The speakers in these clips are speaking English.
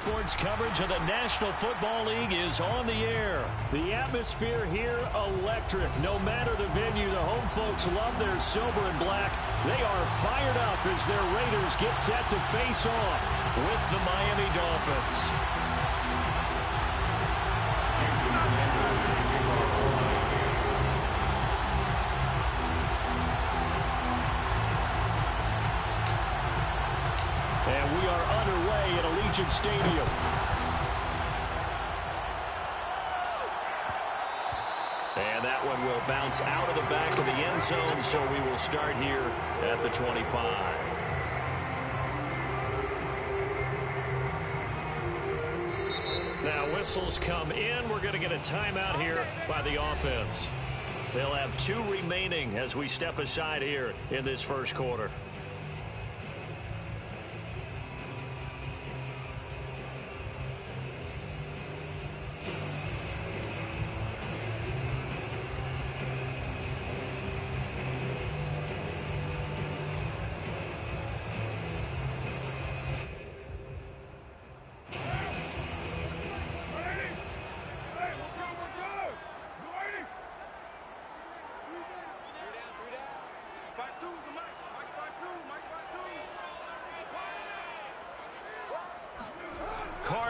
sports coverage of the National Football League is on the air. The atmosphere here, electric. No matter the venue, the home folks love their silver and black. They are fired up as their Raiders get set to face off with the Miami Dolphins. And we are underway at Allegiant Stadium. And that one will bounce out of the back of the end zone, so we will start here at the 25. Now whistles come in. We're going to get a timeout here by the offense. They'll have 2 remaining as we step aside here in this first quarter.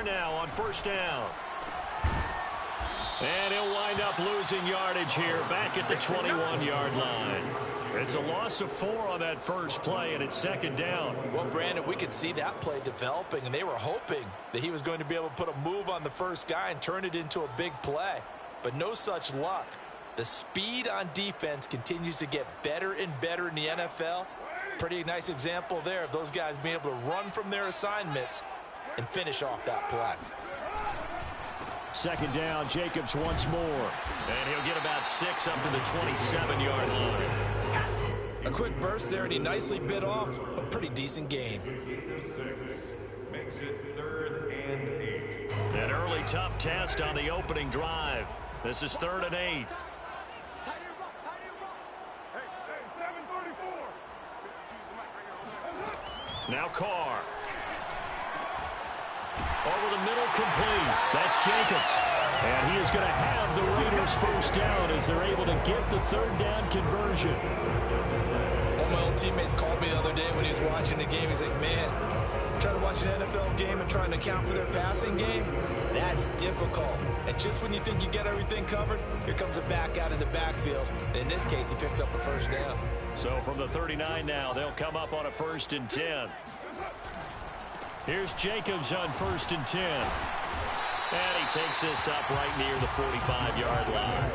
Now on first down. And he'll wind up losing yardage here back at the 21-yard line. It's a loss of 4 on that first play, and it's second down. Well, Brandon, we could see that play developing, and they were hoping that he was going to be able to put a move on the first guy and turn it into a big play. But no such luck. The speed on defense continues to get better and better in the NFL. Pretty nice example there of those guys being able to run from their assignments and finish off that play. Second down, Jacobs once more. And he'll get about 6 up to the 27-yard line. A quick burst there, and he nicely bit off a pretty decent gain. 6 makes it 3rd and 8. An early tough test on the opening drive. This is 3rd and 8. Now Carr. Over the middle, complete. That's Jacobs. And he is going to have the Raiders first down as they're able to get the 3rd down conversion. One of my old teammates called me the other day when he was watching the game. He's like, man, trying to watch an NFL game and trying to account for their passing game, that's difficult. And just when you think you get everything covered, here comes a back out of the backfield. And in this case, he picks up a first down. So from the 39 now, they'll come up on a 1st and 10. Here's Jacobs on 1st and 10. And he takes this up right near the 45-yard line.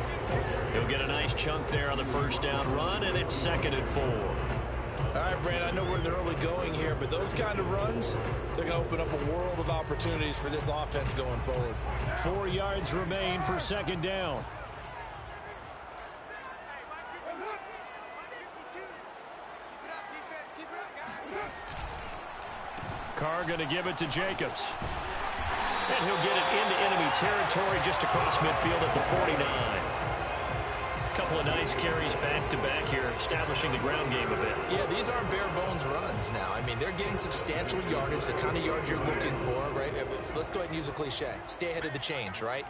He'll get a nice chunk there on the first down run, and it's 2nd and 4. All right, Brand, I know we're in the early going here, but those kind of runs, they're going to open up a world of opportunities for this offense going forward. 4 yards remain for 2nd down. Carr going to give it to Jacobs. And he'll get it into enemy territory just across midfield at the 49. A couple of nice carries back-to-back here, establishing the ground game a bit. Yeah, these aren't bare-bones runs now. I mean, they're getting substantial yardage, the kind of yards you're looking for, right? Let's go ahead and use a cliche. Stay ahead of the change, right?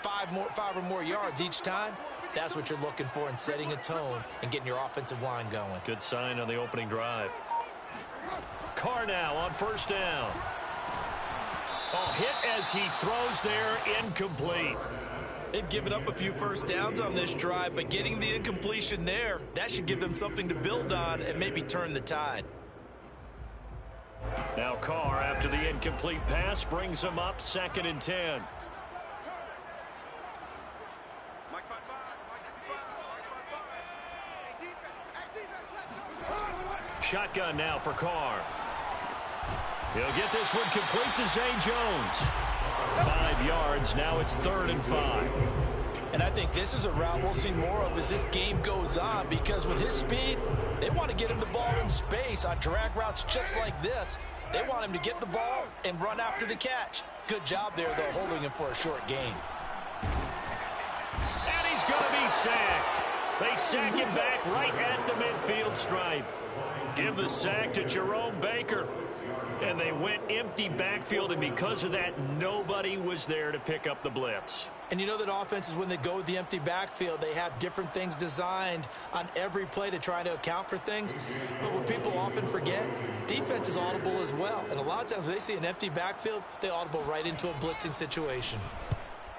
5 or more yards each time. That's what you're looking for in setting a tone and getting your offensive line going. Good sign on the opening drive. Carr now on first down. Oh, hit as he throws there, incomplete. They've given up a few first downs on this drive, but getting the incompletion there, that should give them something to build on and maybe turn the tide. Now Carr, after the incomplete pass, brings him up 2nd and 10. Shotgun now for Carr. He'll get this one complete to Zay Jones. 5 yards. Now it's 3rd and 5. And I think this is a route we'll see more of as this game goes on, because with his speed, they want to get him the ball in space on drag routes just like this. They want him to get the ball and run after the catch. Good job there, though, holding him for a short gain. And he's going to be sacked. They sack him back right at the midfield stripe. Give the sack to Jerome Baker. And they went empty backfield, and because of that, nobody was there to pick up the blitz. And you know that offenses, when they go with the empty backfield, they have different things designed on every play to try to account for things. But what people often forget, defense is audible as well. And a lot of times when they see an empty backfield, they audible right into a blitzing situation.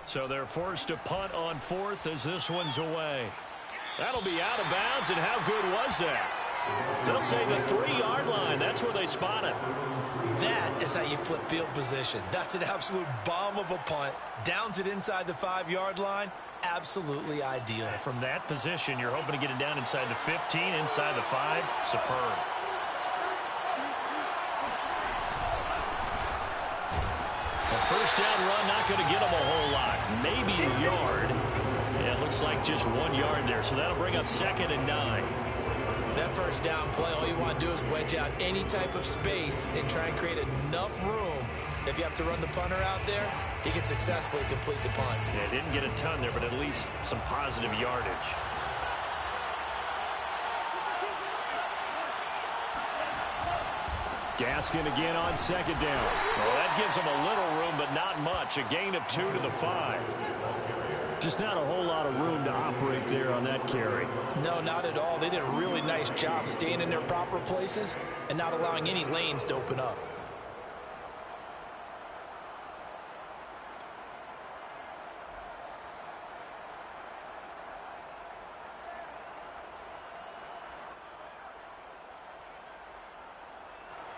So they're forced to punt on fourth as this one's away. That'll be out of bounds, and how good was that? They'll say the 3-yard line. That's where they spot it. That is how you flip field position. That's an absolute bomb of a punt. Downs it inside the 5-yard line. Absolutely ideal. From that position, you're hoping to get it down inside the 15, inside the 5. Superb. A first down run, not going to get them a whole lot. Maybe a yard. Yeah, it looks like just 1 yard there. So that'll bring up 2nd and 9. That first down play, all you want to do is wedge out any type of space and try and create enough room. If you have to run the punter out there, he can successfully complete the punt. Yeah, didn't get a ton there, but at least some positive yardage. Gaskin again on 2nd down. Well, that gives them a little room, but not much. A gain of 2 to the 5. Just not a whole lot of room to operate there on that carry. No, not at all. They did a really nice job staying in their proper places and not allowing any lanes to open up.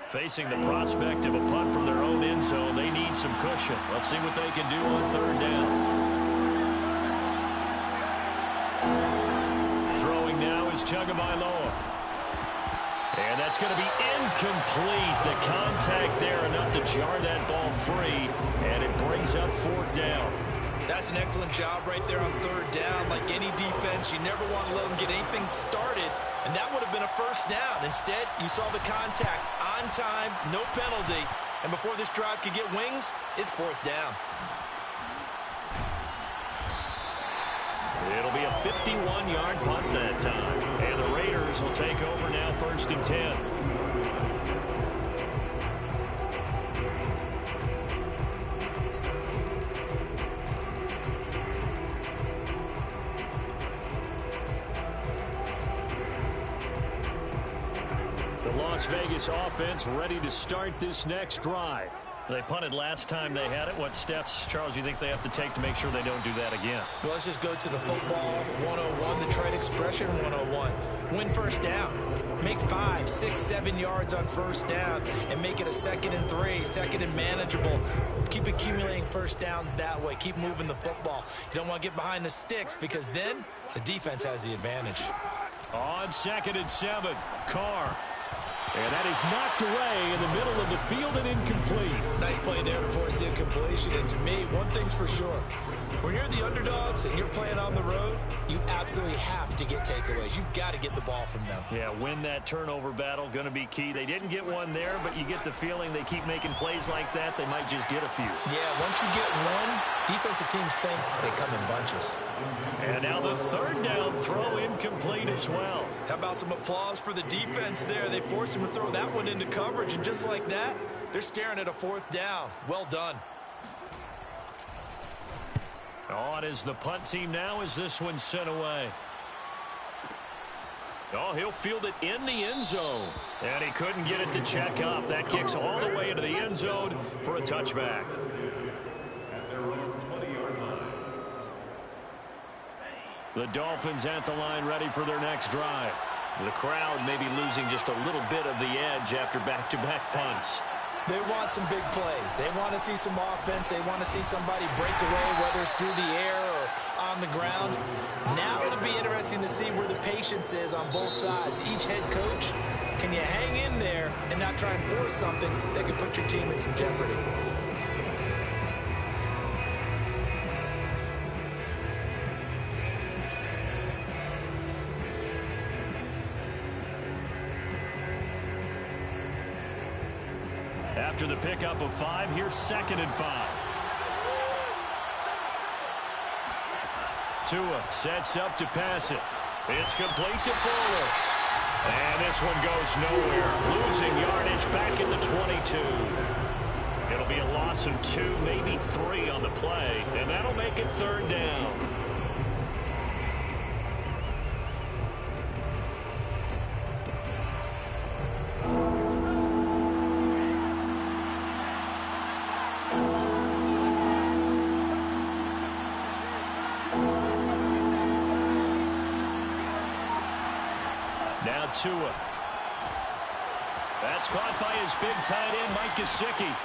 Facing the prospect of a punt from their own end zone, they need some cushion. Let's see what they can do on 3rd down. Throwing now is Tagovailoa. And that's going to be incomplete. The contact there enough to jar that ball free, and it brings up 4th down. That's an excellent job right there on 3rd down. Like any defense, you never want to let them get anything started, and that would have been a first down. Instead, you saw the contact on time, no penalty, and before this drive could get wings, it's 4th down. It'll be a 51-yard punt that time. And the Raiders will take over now 1st and 10. The Las Vegas offense ready to start this next drive. They punted last time they had it. What steps, Charles, you think they have to take to make sure they don't do that again? Well, let's just go to the football 101, the trade expression 101. Win first down. Make 5, 6, 7 yards on first down and make it a 2nd and 3, 2nd and manageable. Keep accumulating first downs that way. Keep moving the football. You don't want to get behind the sticks because then the defense has the advantage. On 2nd and 7, Carr. And that is knocked away in the middle of the field and incomplete. Nice play there to force the incompletion. And to me, one thing's for sure. When you're the underdogs and you're playing on the road, you absolutely have to get takeaways. You've got to get the ball from them. Yeah, win that turnover battle, going to be key. They didn't get one there, but you get the feeling they keep making plays like that, they might just get a few. Yeah, once you get one, defensive teams think they come in bunches. And now the 3rd down throw incomplete as well. How about some applause for the defense there? They forced him to throw that one into coverage, and just like that, they're staring at a 4th down. Well done. On is the punt team now as this one's sent away. Oh, he'll field it in the end zone. And he couldn't get it to check up. That kicks all the way into the end zone for a touchback. At their own 20-yard line. The Dolphins at the line ready for their next drive. The crowd may be losing just a little bit of the edge after back-to-back punts. They want some big plays. They want to see some offense. They want to see somebody break away, whether it's through the air or on the ground. Now it'll be interesting to see where the patience is on both sides. Each head coach, can you hang in there and not try and force something that could put your team in some jeopardy? After the pickup of 5, here's 2nd and 5. Tua sets up to pass it. It's complete to Fuller. And this one goes nowhere. Losing yardage back at the 22. It'll be a loss of 2, maybe 3 on the play, and that'll make it 3rd down. Now Tua. That's caught by his big tight end, Mike Gesicki.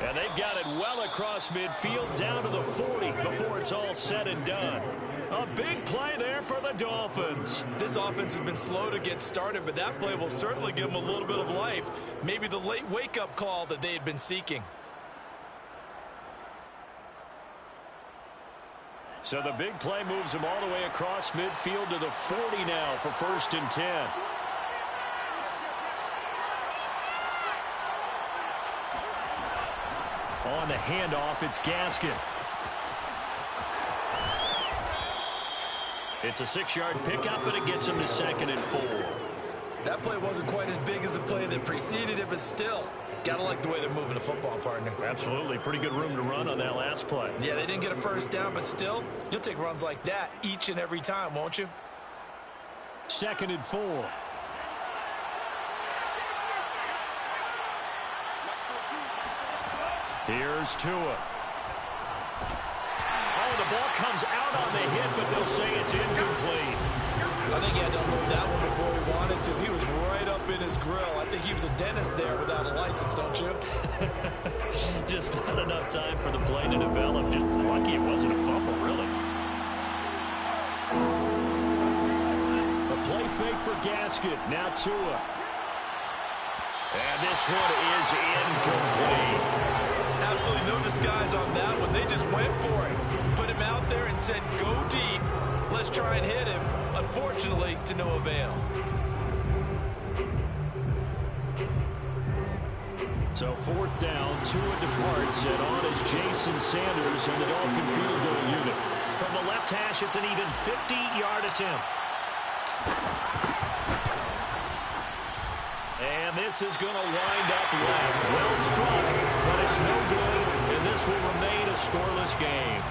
And they've got it well across midfield down to the 40 before it's all said and done. A big play there for the Dolphins. This offense has been slow to get started, but that play will certainly give them a little bit of life. Maybe the late wake-up call that they had been seeking. So the big play moves them all the way across midfield to the 40 now for 1st and 10. On the handoff, it's Gaskin. It's a 6-yard pickup, but it gets him to 2nd and 4. That play wasn't quite as big as the play that preceded it, but still, gotta like the way they're moving the football, partner. Absolutely. Pretty good room to run on that last play. Yeah, they didn't get a 1st down, but still, you'll take runs like that each and every time, won't you? 2nd and 4. Here's Tua. Oh, the ball comes out on the hit, but they'll say it's incomplete. I think he had to unload that one before he wanted to. He was right up in his grill. I think he was a dentist there without a license, don't you? Just not enough time for the play to develop. Just lucky it wasn't a fumble, really. A play fake for Gaskin. Now Tua. And this one is incomplete. Absolutely no disguise on that one. They just went for it. Put him out there and said, go deep. Let's try and hit him. Unfortunately, to no avail. So 4th down, Tua departs, and on is Jason Sanders and the Dolphin field goal unit. From the left hash, it's an even 50-yard attempt. And this is going to wind up left. Well struck, but it's no good, and this will remain a scoreless game.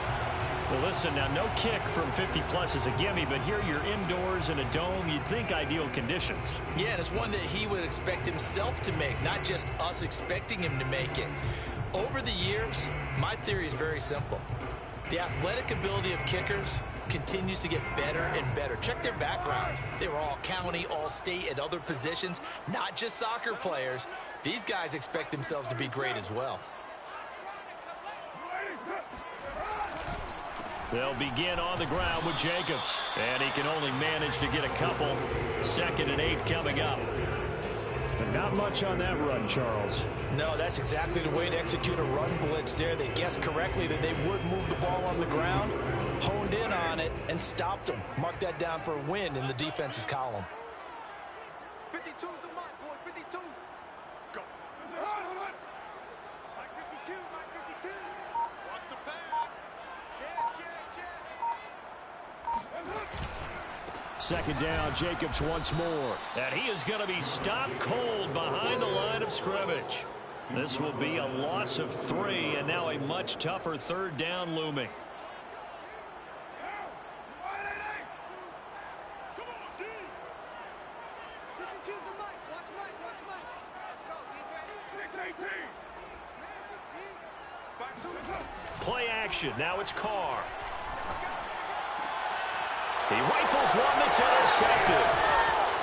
Well, listen, now no kick from 50-plus is a gimme, but here you're indoors in a dome. You'd think ideal conditions. Yeah, and it's one that he would expect himself to make, not just us expecting him to make it. Over the years, my theory is very simple. The athletic ability of kickers continues to get better and better. Check their background. They were all county, all state, at other positions, not just soccer players. These guys expect themselves to be great as well. They'll begin on the ground with Jacobs. And he can only manage to get a couple. 2nd and 8 coming up. But not much on that run, Charles. No, that's exactly the way to execute a run blitz there. They guessed correctly that they would move the ball on the ground, honed in on it, and stopped them. Mark that down for a win in the defense's column. 52 is the mark, boys. 52. Go. Mike 52, Mike 52. Watch the pass. Check. 2nd down, Jacobs once more. And he is going to be stopped cold behind the line of scrimmage. This will be a loss of 3, and now a much tougher 3rd down looming. Play action. Now it's Carr. He rifles one that's intercepted.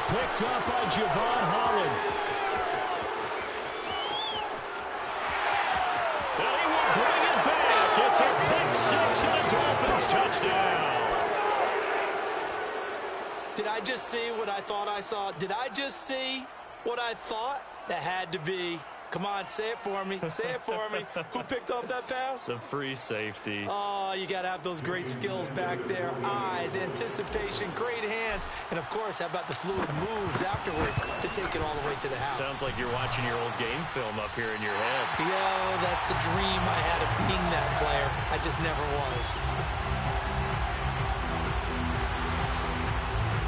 Picked up by Javon Holland. And he will bring it back. It's a pick 6 and a Dolphins touchdown. Did I just see what I thought I saw? Did I just see what I thought? That had to be. Come on, say it for me. Say it for me. Who picked up that pass? The free safety. Oh, you got to have those great skills back there. Eyes, anticipation, great hands. And, of course, how about the fluid moves afterwards to take it all the way to the house? Sounds like you're watching your old game film up here in your head. Yo, that's the dream I had of being that player. I just never was.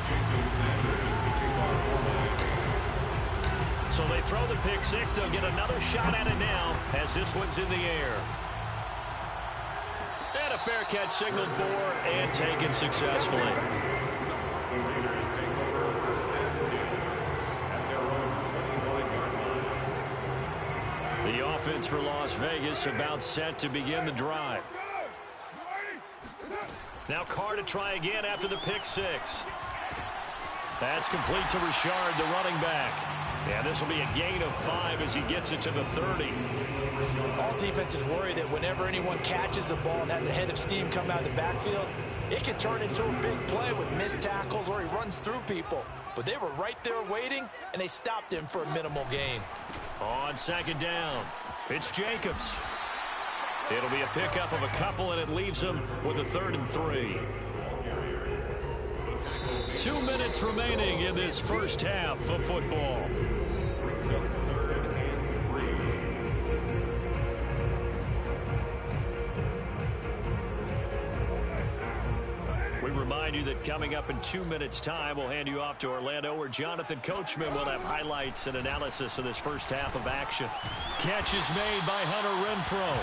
Jason Sanders, the kickoff for throw the pick six. They'll get another shot at it now as this one's in the air. And a fair catch signaled for and taken successfully. The Raiders take over first and 10 at their own 25-yard line. The offense for Las Vegas about set to begin the drive. Now Carr to try again after the pick six. That's complete to Richard, the running back. Yeah, this will be a gain of 5 as he gets it to the 30. All defenses worry that whenever anyone catches the ball and has a head of steam come out of the backfield, it can turn into a big play with missed tackles or he runs through people. But they were right there waiting, and they stopped him for a minimal gain. On second down, it's Jacobs. It'll be a pickup of a couple, and it leaves him with a 3rd and 3. 2 minutes remaining in this first half of football. We remind you that coming up in 2 minutes' time, we'll hand you off to Orlando, where Jonathan Coachman will have highlights and analysis of this first half of action. Catch is made by Hunter Renfrow.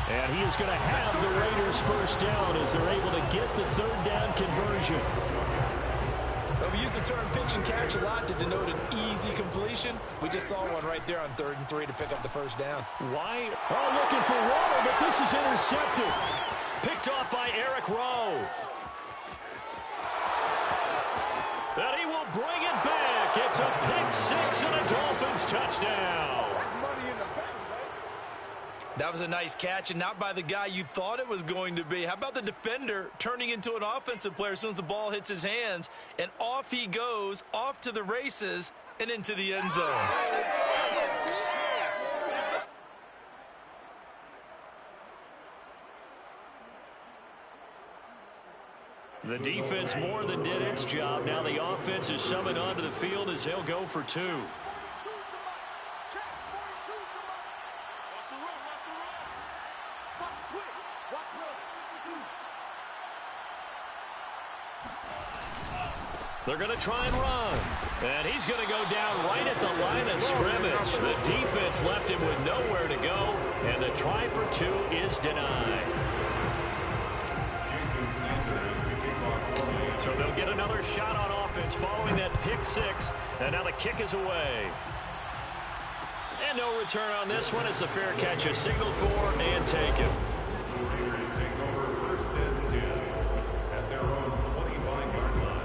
And he is going to have the Raiders first down as they're able to get the 3rd down conversion. Well, we use the term pitch and catch a lot to denote an easy completion. We just saw one right there on 3rd and 3 to pick up the first down. Why? Oh, looking for water, but this is intercepted. Picked off by Eric Rowe. And he will bring it back. It's a pick six and a Dolphins touchdown. That was a nice catch, and not by the guy you thought it was going to be. How about the defender turning into an offensive player as soon as the ball hits his hands, and off he goes, off to the races, and into the end zone. The defense more than did its job. Now the offense is summoned onto the field as they'll go for 2. They're going to try and run. And he's going to go down right at the line of scrimmage. The defense left him with nowhere to go. And the try for 2 is denied. So they'll get another shot on offense following that pick six. And now the kick is away. And no return on this one as the fair catch is signaled for and taken. The Raiders take over first and 10 at their own 25-yard line.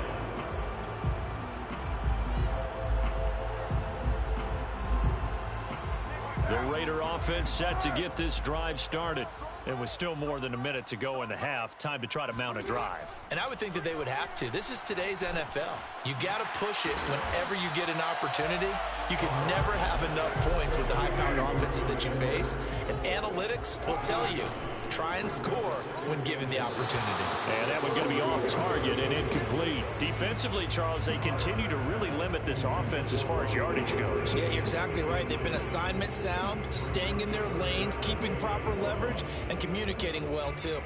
The Raider offense set to get this drive started. It was still more than a minute to go in the half. Time to try to mount a drive. And I would think that they would have to. This is today's NFL. You got to push it whenever you get an opportunity. You can never have enough points with the high-powered offenses that you face. And analytics will tell you, try and score when given the opportunity. And that one going to be off target and incomplete. Defensively, Charles, they continue to really limit this offense as far as yardage goes. Yeah, you're exactly right. They've been assignment sound, staying in their lanes, keeping proper leverage, and communicating well, too.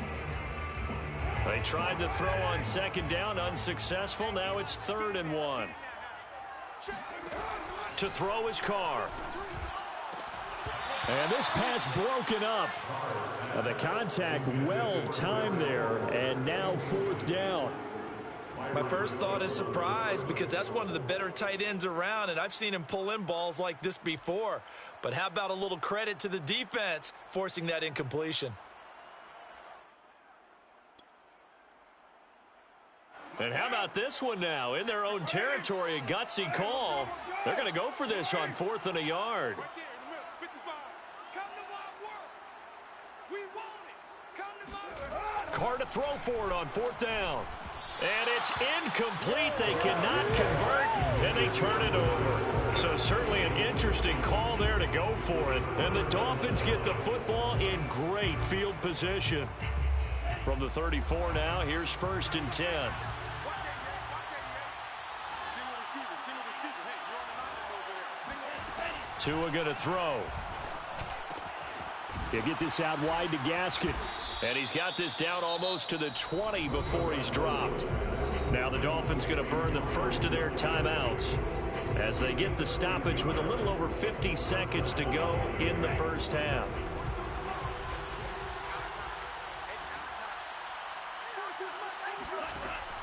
They tried to throw on second down, unsuccessful. Now it's 3rd and 1. To throw is Carr. And this pass broken up. The contact well timed there, and now 4th down. My first thought is surprise because that's one of the better tight ends around, and I've seen him pull in balls like this before. But how about a little credit to the defense forcing that incompletion? And how about this one now? In their own territory, a gutsy call. They're going to go for this on 4th and a yard. Carr to throw for it on 4th down. And it's incomplete. They cannot convert, and they turn it over. So certainly an interesting call there to go for it. And the Dolphins get the football in great field position. From the 34 now, here's 1st and 10. Tua going to throw. He'll get this out wide to Gaskin. And he's got this down almost to the 20 before he's dropped. Now the Dolphins going to burn the first of their timeouts as they get the stoppage with a little over 50 seconds to go in the first half.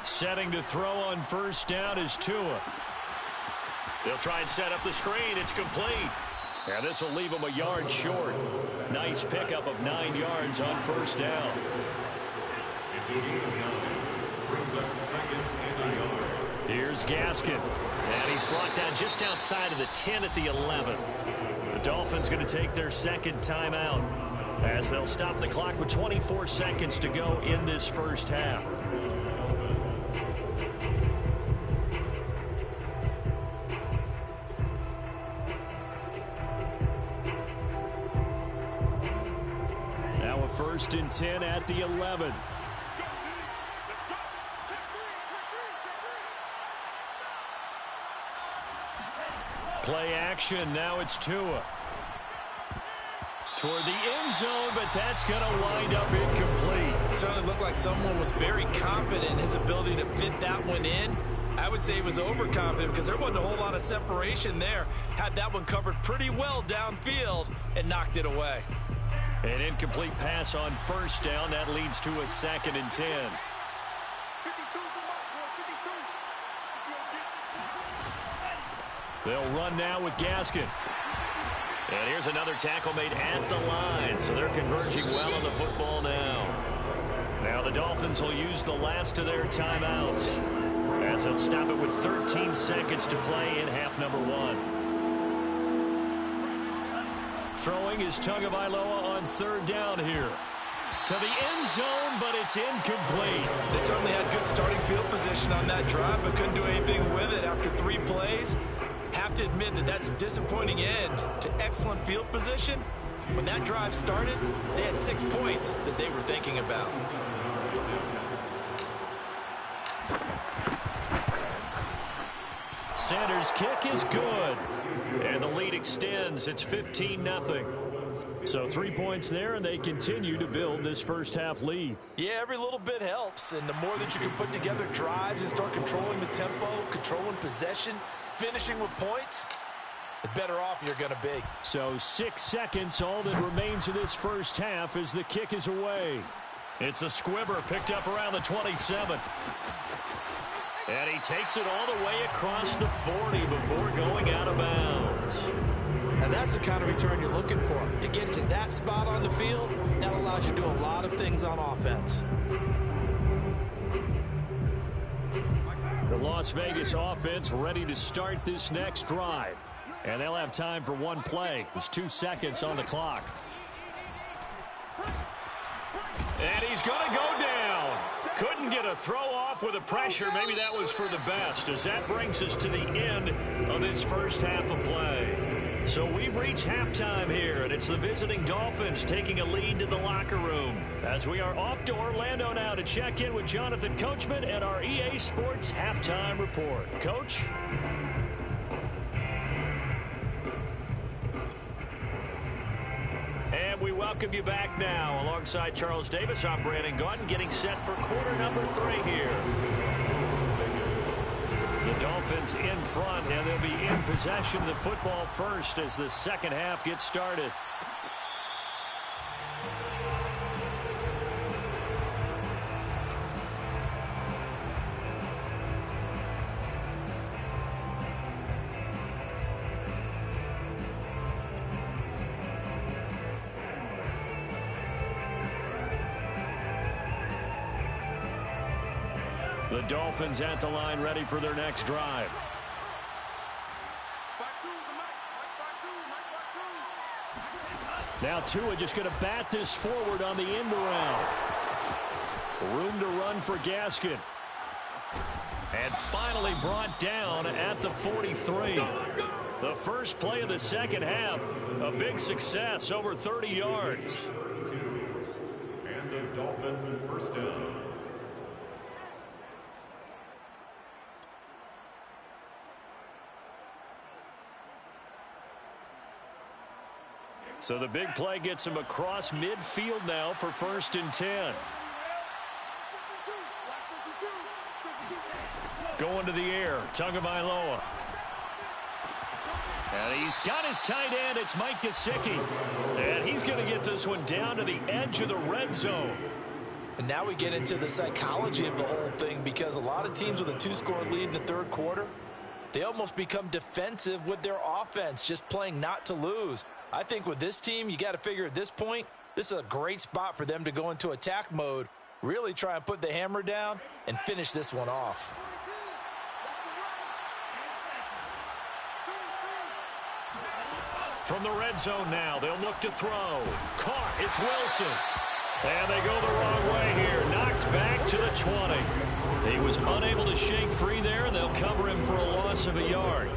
Setting to throw on first down is Tua. They'll try and set up the screen. It's complete. And this will leave them a yard short. Nice pickup of 9 yards on first down. It's a gain of 9. Brings up second and a yard. Here's Gaskin. And he's brought down just outside of the 10 at the 11. The Dolphins going to take their second timeout as they'll stop the clock with 24 seconds to go in this first half. Now a 1st and 10 at the 11. Play action. Now it's Tua. Toward the end zone, but that's going to wind up incomplete. It certainly looked like someone was very confident in his ability to fit that one in. I would say he was overconfident because there wasn't a whole lot of separation there. Had that one covered pretty well downfield and knocked it away. An incomplete pass on first down. That leads to a 2nd and 10. They'll run now with Gaskin. And here's another tackle made at the line. So they're converging well on the football now. Now the Dolphins will use the last of their timeouts as they'll stop it with 13 seconds to play in half number 1. Throwing is Tagovailoa on 3rd down here. To the end zone, but it's incomplete. They certainly had good starting field position on that drive, but couldn't do anything with it after 3 plays. Have to admit that that's a disappointing end to excellent field position. When that drive started, they had 6 points that they were thinking about. Sanders' kick is good. And the lead extends. It's 15-0. So 3 points there, and they continue to build this first half lead. Yeah, every little bit helps. And the more that you can put together drives and start controlling the tempo, controlling possession, finishing with points, the better off you're going to be. So 6 seconds, all that remains of this first half as the kick is away. It's a squibber picked up around the 27. And he takes it all the way across the 40 before going out of bounds. And that's the kind of return you're looking for. To get to that spot on the field, that allows you to do a lot of things on offense. The Las Vegas offense ready to start this next drive. And they'll have time for one play. There's 2 seconds on the clock. And he's going to go down. Couldn't get a throw off with the pressure. Maybe that was for the best, as that brings us to the end of this first half of play. So we've reached halftime here, and it's the visiting Dolphins taking a lead to the locker room. As we are off to Orlando now to check in with Jonathan Coachman and our EA Sports Halftime Report. Coach? And we welcome you back now. Alongside Charles Davis, I'm Brandon Gaudin, getting set for quarter number 3 here. The Dolphins in front, and they'll be in possession of the football first as the second half gets started. The Dolphins at the line ready for their next drive. Now Tua just going to bat this forward on the end around. Room to run for Gaskin. And finally brought down at the 43. The first play of the second half. A big success, over 30 yards. And the Dolphin first down. So the big play gets him across midfield now for 1st and 10. Going to the air, Tagovailoa. And he's got his tight end. It's Mike Gesicki. And he's going to get this one down to the edge of the red zone. And now we get into the psychology of the whole thing, because a lot of teams with a 2-score lead in the third quarter, they almost become defensive with their offense, just playing not to lose. I think with this team, you got to figure at this point, this is a great spot for them to go into attack mode, really try and put the hammer down and finish this one off. From the red zone now, they'll look to throw. Caught, it's Wilson. And they go the wrong way here. Knocked back to the 20. He was unable to shake free there, and they'll cover him for a loss of a yard.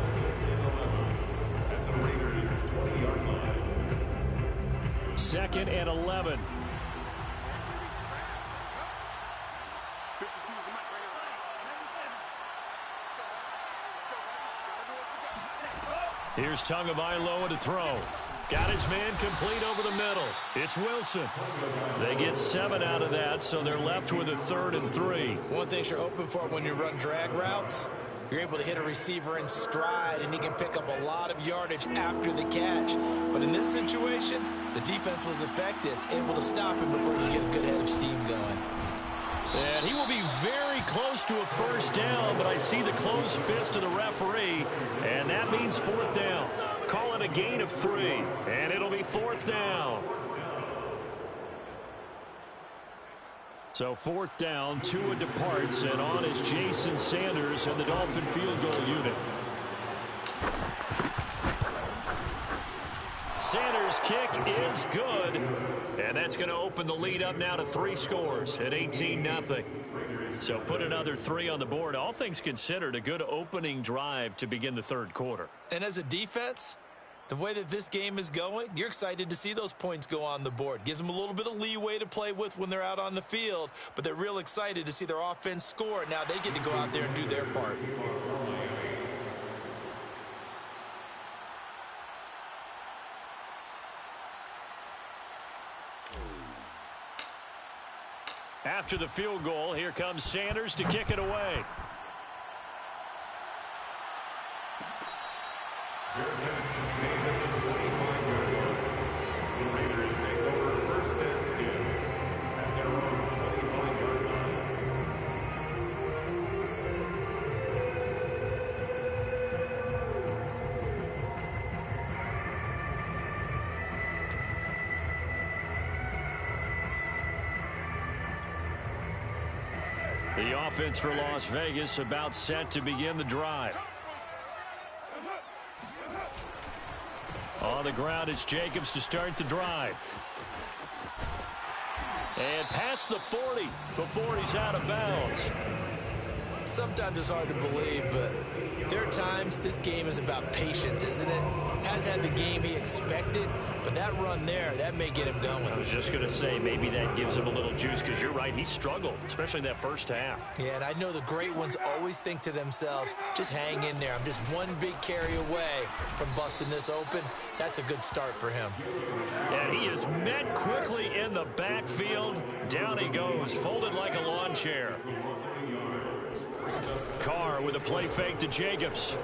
At the Raiders' 20-yard line. 2nd and 11. Here's Tagovailoa to throw. Got his man complete over the middle. It's Wilson. They get 7 out of that, so they're left with a 3rd and 3. One thing you're open for when you run drag routes, you're able to hit a receiver in stride, and he can pick up a lot of yardage after the catch. But in this situation, the defense was effective, able to stop him before he get a good head of steam going. And he will be very close to a first down, but I see the closed fist of the referee, and that means 4th down. Call it a gain of 3, and it'll be 4th down. So 4th down, Tua departs, and on is Jason Sanders and the Dolphin field goal unit. Sanders' kick is good, and that's going to open the lead up now to 3 scores at 18-0. So put another 3 on the board. All things considered, a good opening drive to begin the third quarter. And as a defense, the way that this game is going, you're excited to see those points go on the board. Gives them a little bit of leeway to play with when they're out on the field, but they're real excited to see their offense score. Now they get to go out there and do their part. After the field goal, here comes Sanders to kick it away. Their catch made at the 25-yard line. The Raiders take over 1st and 10 at their own 25-yard line. The offense for Las Vegas about set to begin the drive. On the ground, it's Jacobs to start the drive. And past the 40 before he's out of bounds. Sometimes it's hard to believe, but there are times this game is about patience, isn't it? Has had the game he expected, but that run there, that may get him going. I was just going to say, maybe that gives him a little juice, because you're right, he struggled, especially in that first half. Yeah, and I know the great ones always think to themselves, just hang in there. I'm just one big carry away from busting this open. That's a good start for him. And he is met quickly in the backfield. Down he goes, folded like a lawn chair. Carr with a play fake to Jacobs.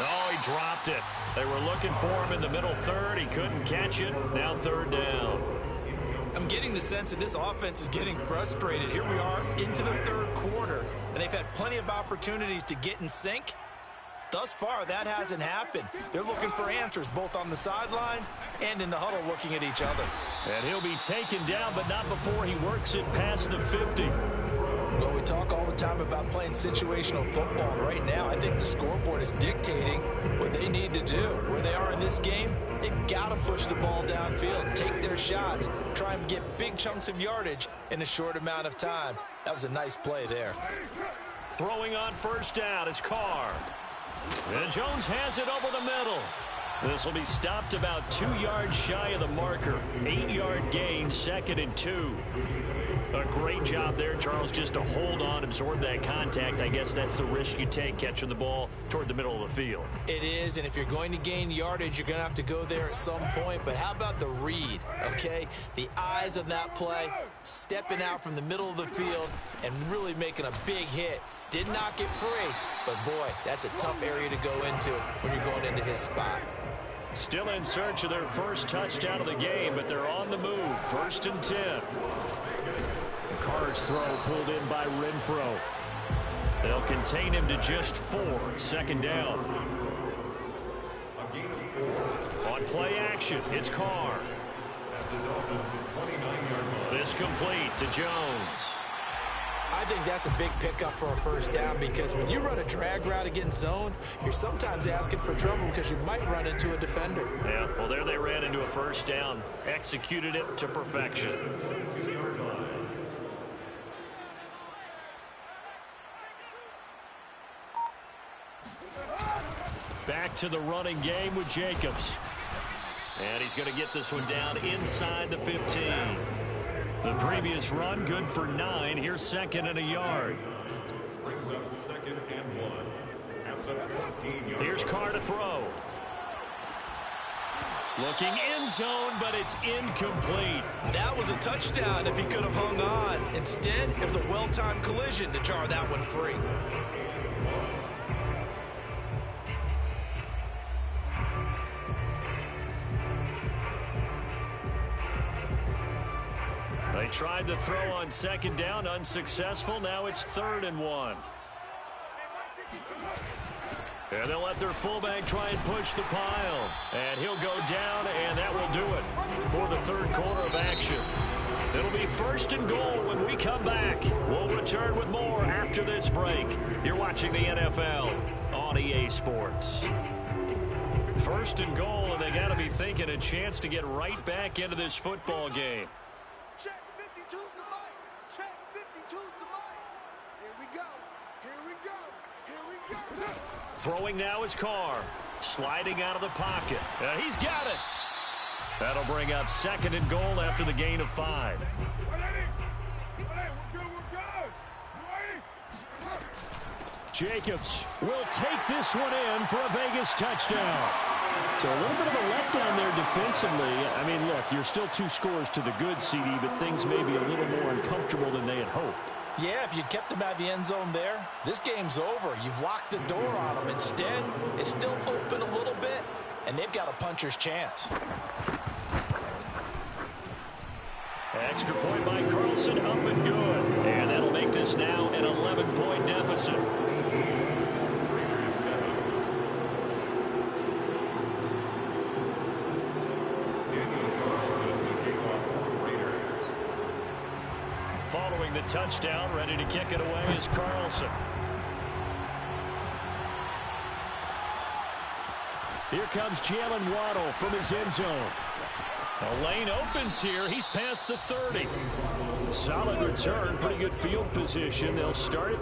Oh, he dropped it. They were looking for him in the middle third. He couldn't catch it. Now 3rd down. I'm getting the sense that this offense is getting frustrated. Here we are into the third quarter, and they've had plenty of opportunities to get in sync. Thus far, that hasn't happened. They're looking for answers both on the sidelines and in the huddle looking at each other. And he'll be taken down, but not before he works it past the 50. Well, we talk all the time about playing situational football, and right now I think the scoreboard is dictating what they need to do. Where they are in this game, they've got to push the ball downfield, take their shots, try and get big chunks of yardage in a short amount of time. That was a nice play there. Throwing on 1st down is Carr. And Jones has it over the middle. This will be stopped about 2 yards shy of the marker. 8-yard gain, 2nd and 2. A great job there, Charles, just to hold on, absorb that contact. I guess that's the risk you take catching the ball toward the middle of the field. It is, and if you're going to gain yardage, you're going to have to go there at some point. But how about the read, okay? The eyes of that play, stepping out from the middle of the field and really making a big hit. Did not get free, but boy, that's a tough area to go into when you're going into his spot. Still in search of their first touchdown of the game, but they're on the move. 1st and 10. Carr's throw pulled in by Renfro. They'll contain him to just 4. 2nd down. On play action, it's Carr. This complete to Jones. I think that's a big pickup for a 1st down because when you run a drag route against zone, you're sometimes asking for trouble because you might run into a defender. Yeah, well, there they ran into a 1st down. Executed it to perfection. Back to the running game with Jacobs. And he's going to get this one down inside the 15. The previous run, good for 9. Here's 2nd and a yard. Brings up 2nd and 1. At the 14-yard. Here's Carr to throw. Looking end zone, but it's incomplete. That was a touchdown if he could have hung on. Instead, it was a well-timed collision to jar that one free. They tried to throw on 2nd down, unsuccessful. Now it's 3rd and 1. And they'll let their fullback try and push the pile. And he'll go down, and that will do it for the 3rd quarter of action. It'll be 1st and goal when we come back. We'll return with more after this break. You're watching the NFL on EA Sports. 1st and goal, and they got to be thinking a chance to get right back into this football game. Check 52's the mic. Check 52's the mic. Here we go. Here we go. Here we go. Throwing now is Carr. Sliding out of the pocket. He's got it. That'll bring up 2nd and goal after the gain of 5. Jacobs will take this one in for a Vegas touchdown. So a little bit of a letdown there defensively. I mean, look, you're still 2 scores to the good, CD, but things may be a little more uncomfortable than they had hoped. Yeah, if you'd kept him out of the end zone there, this game's over. You've locked the door on him. Instead, it's still open a little bit, and they've got a puncher's chance. Extra point by Carlson, up and good. And that'll make this now an 11-point deficit. Following the touchdown, ready to kick it away is Carlson. Here comes Jalen Waddle from his end zone. The lane opens here. He's past the 30. Solid return, pretty good field position. They'll start it.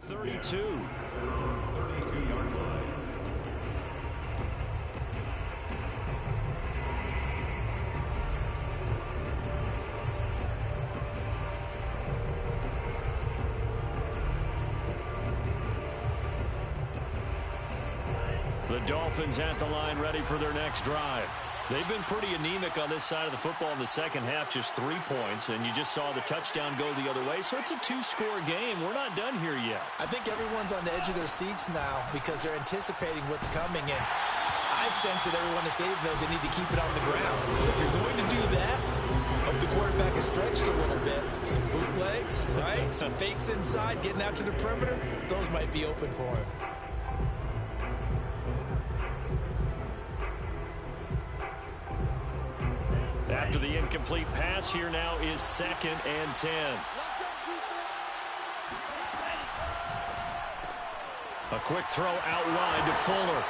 32. 32-yard line. The Dolphins at the line, ready for their next drive. They've been pretty anemic on this side of the football in the second half, just 3 points, and you just saw the touchdown go the other way, so it's a 2-score game. We're not done here yet. I think everyone's on the edge of their seats now because they're anticipating what's coming, and I sense that everyone in the stadium knows they need to keep it on the ground. So if you're going to do that, hope the quarterback is stretched a little bit. Some bootlegs, right? Some fakes inside, getting out to the perimeter. Those might be open for him. After the incomplete pass, here now is 2nd and 10. A quick throw out wide to Fuller.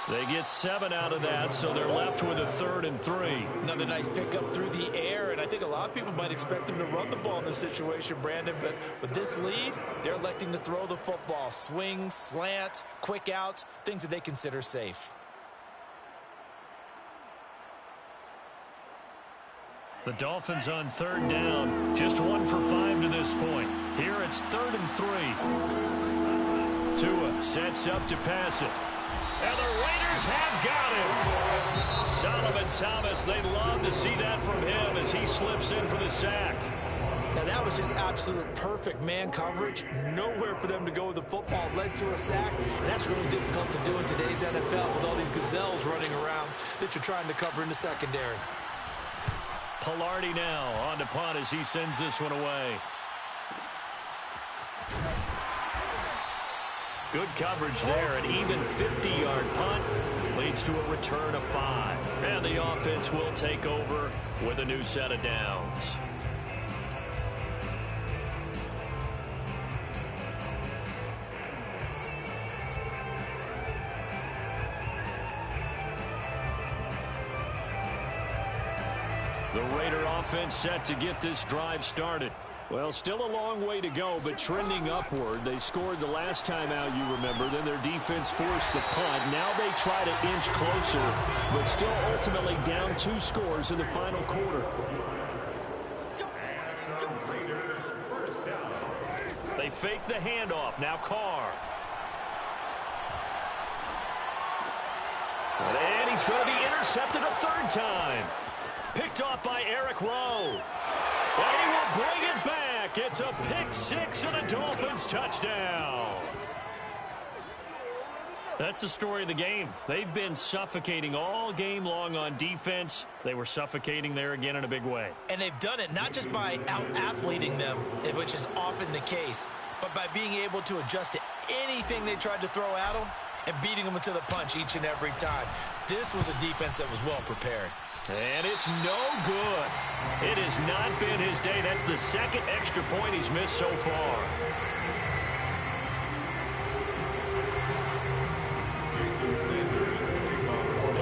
They get 7 out of that, so they're left with a 3rd and 3. Another nice pickup through the air, and I think a lot of people might expect them to run the ball in this situation, Brandon, but with this lead, they're electing to throw the football. Swings, slants, quick outs, things that they consider safe. The Dolphins on 3rd down, just 1 for 5 to this point. Here it's 3rd and 3. Tua sets up to pass it. And the Raiders have got him. Solomon Thomas, they love to see that from him as he slips in for the sack. Now that was just absolute perfect man coverage. Nowhere for them to go with the football. Led to a sack, and that's really difficult to do in today's NFL with all these gazelles running around that you're trying to cover in the secondary. Pilardi now on to punt as he sends this one away. Good coverage there. An even 50-yard punt leads to a return of 5. And the offense will take over with a new set of downs. The Raider offense set to get this drive started. Well, still a long way to go, but trending upward. They scored the last time out, you remember. Then their defense forced the punt. Now they try to inch closer, but still ultimately down 2 scores in the final quarter. They fake the handoff. Now Carr. And he's going to be intercepted a 3rd time. Picked off by Eric Rowe. And he will bring it back. It's a pick 6 and a Dolphins touchdown. That's the story of the game. They've been suffocating all game long on defense. They were suffocating there again in a big way. And they've done it not just by out-athleting them, which is often the case, but by being able to adjust to anything they tried to throw at them and beating them into the punch each and every time. This was a defense that was well prepared. And it's no good. It has not been his day. That's the 2nd extra point he's missed so far. Jason Sanders to kick off.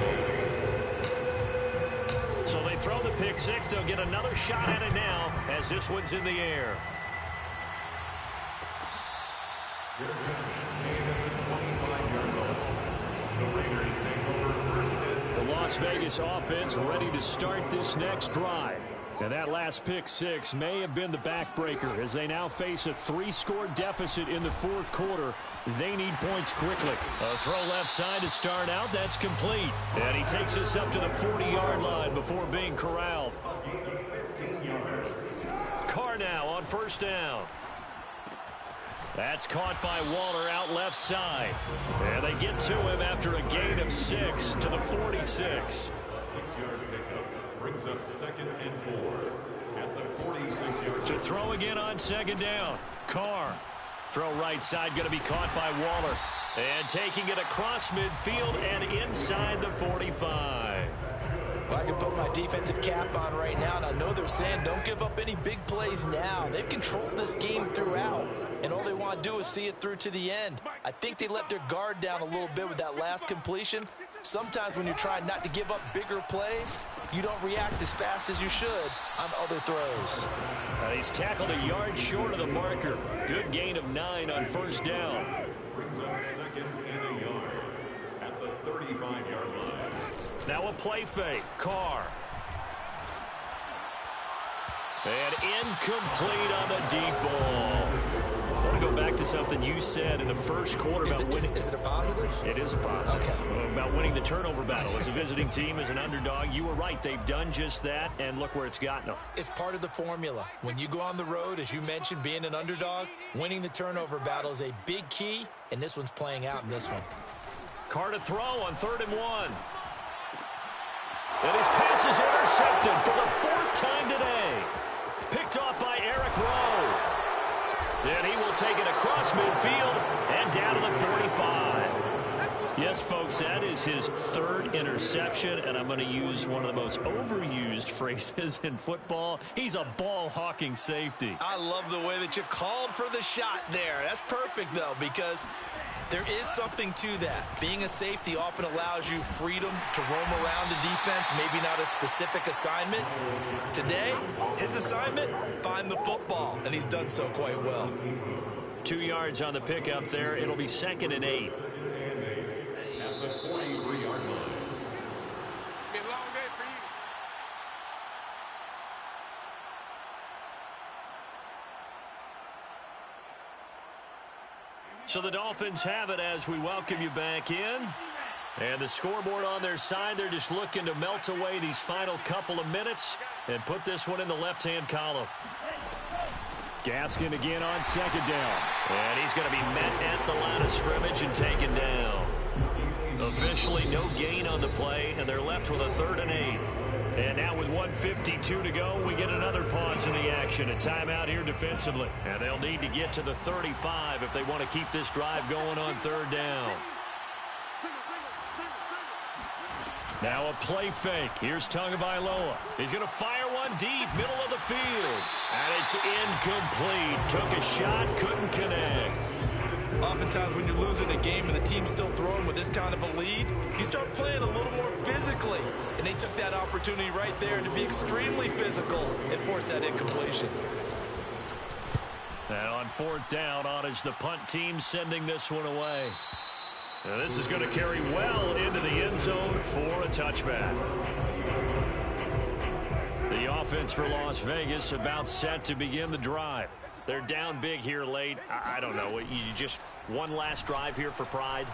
So they throw the pick 6. They'll get another shot at it now as this one's in the air. Good catch made at the 25-yard line. The Raiders take over 1st and 10. The Las Vegas offense ready to start this next drive. And that last pick 6 may have been the backbreaker as they now face a 3-score deficit in the 4th quarter. They need points quickly. A throw left side to start out. That's complete. And he takes us up to the 40-yard line before being corralled. Carr now on 1st down. That's caught by Waller out left side. And they get to him after a gain of 6 to the 46. A 6-yard pickup brings up 2nd and 4 at the 46-yard. To throw again on 2nd down. Carr. Throw right side, going to be caught by Waller. And taking it across midfield and inside the 45. Well, I can put my defensive cap on right now, and I know they're saying don't give up any big plays now. They've controlled this game throughout, and all they want to do is see it through to the end. I think they let their guard down a little bit with that last completion. Sometimes when you're trying not to give up bigger plays, you don't react as fast as you should on other throws. He's tackled a yard short of the marker. Good gain of 9 on first down. Brings up 2nd and a yard at the 35-yard line. Now a play fake. Carr. And incomplete on the deep ball. I want to go back to something you said in the first quarter about winning. Is it a positive? It is a positive. Okay. About winning the turnover battle. As a visiting team, as an underdog, you were right. They've done just that, and look where it's gotten them. It's part of the formula. When you go on the road, as you mentioned, being an underdog, winning the turnover battle is a big key, and this one's playing out in this one. Carr to throw on 3rd and 1. And his pass is intercepted for the 4th time today. Picked off by Eric Rowe. And he will take it across midfield and down to the 45. Yes, folks, that is his 3rd interception, and I'm going to use one of the most overused phrases in football. He's a ball-hawking safety. I love the way that you called for the shot there. That's perfect, though, because there is something to that. Being a safety often allows you freedom to roam around the defense, maybe not a specific assignment. Today, his assignment, find the football, and he's done so quite well. 2 yards on the pickup there. It'll be 2nd and 8. At the 43-yard line. It's been a long day for you. So the Dolphins have it as we welcome you back in. And the scoreboard on their side, they're just looking to melt away these final couple of minutes and put this one in the left-hand column. Gaskin again on 2nd down. And he's going to be met at the line of scrimmage and taken down. Officially no gain on the play, and they're left with a 3rd and 8. And now with 1:52 to go, we get another pause in the action. A timeout here defensively. And they'll need to get to the 35 if they want to keep this drive going on 3rd down. Now a play fake. Here's Tagovailoa. He's going to fire one deep, middle of the field. And it's incomplete. Took a shot, couldn't connect. Oftentimes when you're losing a game and the team's still throwing with this kind of a lead, you start playing a little more physically. And they took that opportunity right there to be extremely physical and force that incompletion. Now on 4th down, on is the punt team sending this one away. Now this is going to carry well into the end zone for a touchback. The offense for Las Vegas about set to begin the drive. They're down big here late. I don't know. You just one last drive here for pride.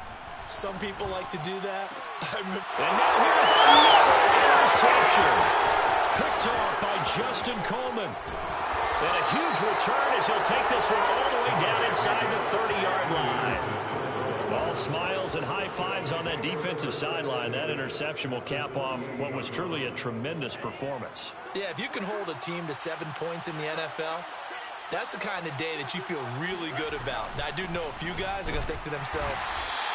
Some people like to do that. And now here's another interception. Picked off by Justin Coleman. And a huge return as he'll take this one all the way down inside the 30-yard line. All smiles and high fives on that defensive sideline. That interception will cap off what was truly a tremendous performance. Yeah, if you can hold a team to 7 points in the NFL, that's the kind of day that you feel really good about. Now, I do know a few guys are going to think to themselves,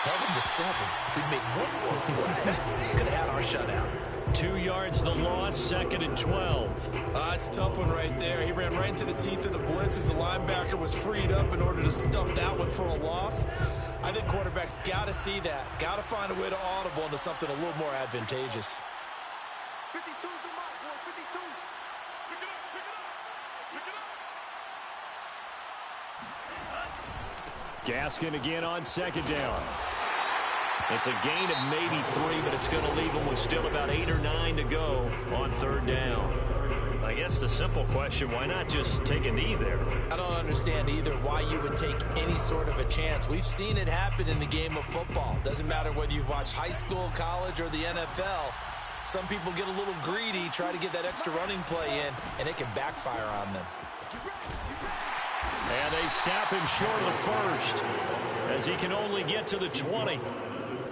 held them to 7. If we make one more play, could have had our shutout. 2 yards the loss, 2nd and 12. It's a tough one right there. He ran right into the teeth of the blitz as the linebacker was freed up in order to stump that one for a loss. I think quarterbacks got to see that. Got to find a way to audible into something a little more advantageous. 52's the mark, boy, 52. Pick it up, pick it up, pick it up. Gaskin again on 2nd down. It's a gain of maybe 3, but it's going to leave them with still about 8 or 9 to go on 3rd down. I guess the simple question, why not just take a knee there? I don't understand either why you would take any sort of a chance. We've seen it happen in the game of football. Doesn't matter whether you've watched high school, college, or the NFL. Some people get a little greedy, try to get that extra running play in, and it can backfire on them. And they snap him short of the 1st as he can only get to the 20.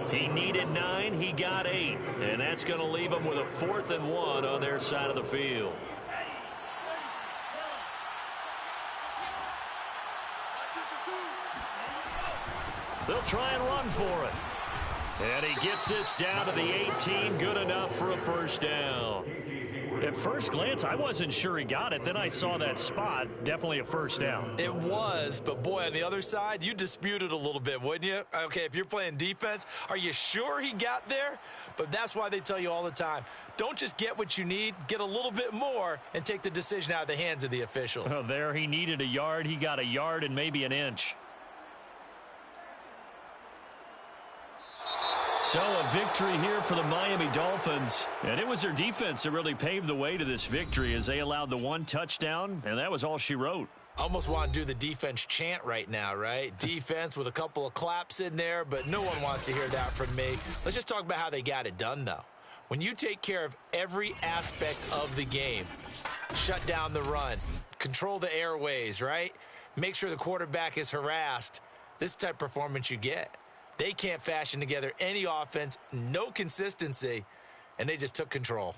He needed 9, he got 8. And that's going to leave him with a 4th and 1 on their side of the field. They'll try and run for it. And he gets this down to the 18. Good enough for a 1st down. At first glance, I wasn't sure he got it. Then I saw that spot. Definitely a 1st down. It was, but boy, on the other side, you dispute it a little bit, wouldn't you? Okay, if you're playing defense, are you sure he got there? But that's why they tell you all the time, Don't just get what you need, get a little bit more and take the decision out of the hands of the officials. Well, there he needed a yard. He got a yard and maybe an inch. So a victory here for the Miami Dolphins. And it was their defense that really paved the way to this victory as they allowed the one touchdown, and that was all she wrote. Almost want to do the defense chant right now, right? Defense with a couple of claps in there, but no one wants to hear that from me. Let's just talk about how they got it done, though. When you take care of every aspect of the game, shut down the run, control the airways, right? Make sure the quarterback is harassed. This type of performance you get. They can't fashion together any offense, no consistency, and they just took control.